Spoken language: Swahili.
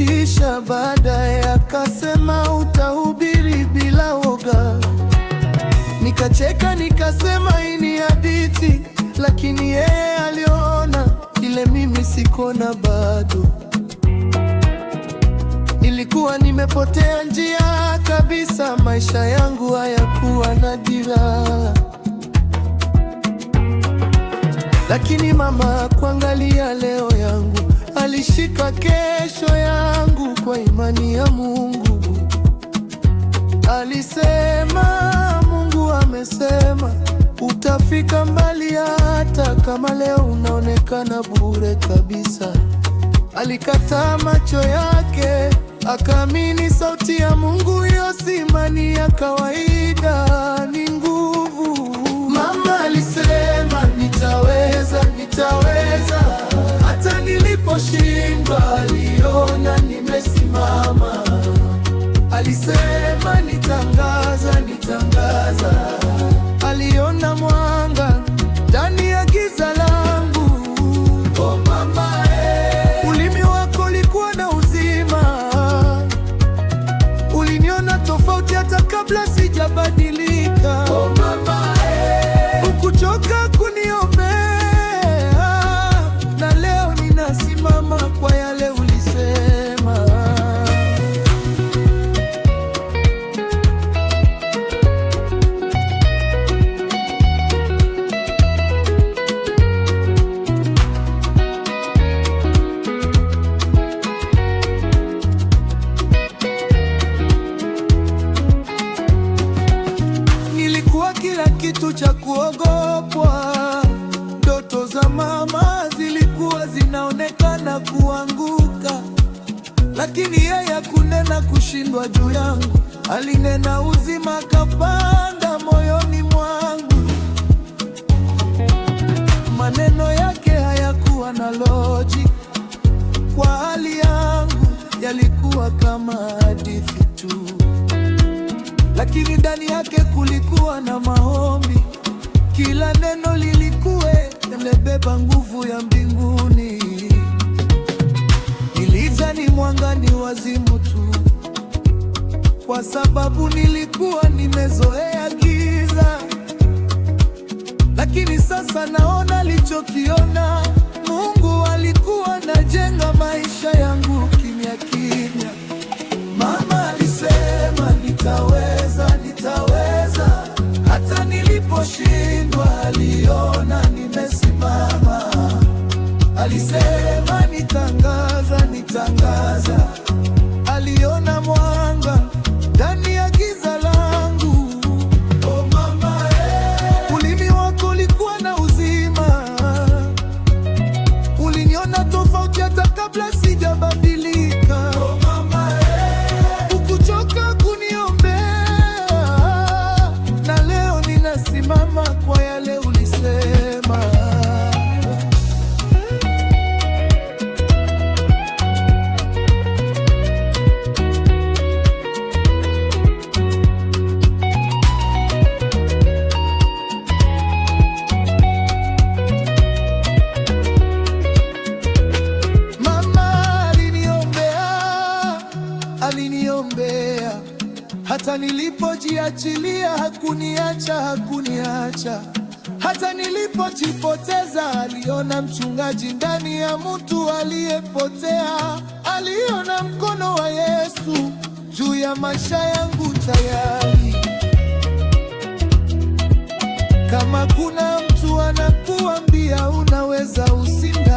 Kisha baadaye akasema utahubiri bila woga. Nikacheka nikasema hii ni hadithi, lakini yeye aliona kile mimi sikuona bado. Nilikuwa nimepotea njia kabisa, maisha yangu hayakuwa na dira. Lakini mama kuangalia leo yangu, alishika kesho yangu kwa imani ya Mungu. Alisema, Mungu amesema utafika mbali, hata kama leo unaonekana bure kabisa. Alikataa macho yake, akaamini sauti ya Mungu. Hiyo si imani ya kawaida, ni nguvu. Mama alisema nitaweza, nitaweza. Hata niliposhindwa aliona nimesimama. Alisema nitangaza, nitangaza. Aliona mwanga ndani ya giza langu. Oh mama, ulimi wako ulikuwa na uzima. Uliniona tofauti hata kabla sijabadilika. Oh mama, hukuchoka kuniombea, na leo ninasimama kwa yale ulisema. Kila kitu cha kuogopwa. Ndoto za mama zilikuwa zinaonekana kuanguka, lakini yeye hakunena kushindwa juu yangu. Alinena uzima, akapanda moyoni mwangu. Maneno yake hayakuwa na logic kwa hali yangu, yalikuwa kama hadithi tu, lakini ndani yake kulikuwa na maombi. Kila neno lilikuwa limebeba nguvu ya mbinguni. Nilidhani mwanga ni wazimu tu, kwa sababu nilikuwa nimezoea giza, lakini sasa naona alichokiona. Mungu alikuwa anajenga maisha yangu kimya kimya. Mama alisema nitaweza, nitaweza. Hata niliposhindwa aliona nimesimama. Alisema nitangaza, nitangaza. Aliona mwanga ndani ya giza langu. Oh mama, ulimi wako ulikuwa na uzima. Uliniona tofauti hata kabla sijabadilika. Oh mama, hukuchoka kuniombea, na leo ninasimama kwa yale ulisema. Aliniombea hata nilipojiachilia, hakuniacha, hakuniacha. Hata nilipojipoteza, aliona mchungaji ndani ya mtu aliyepotea. Aliona mkono wa Yesu juu ya maisha yangu tayari. Kama kuna mtu anakuambia unaweza, usinda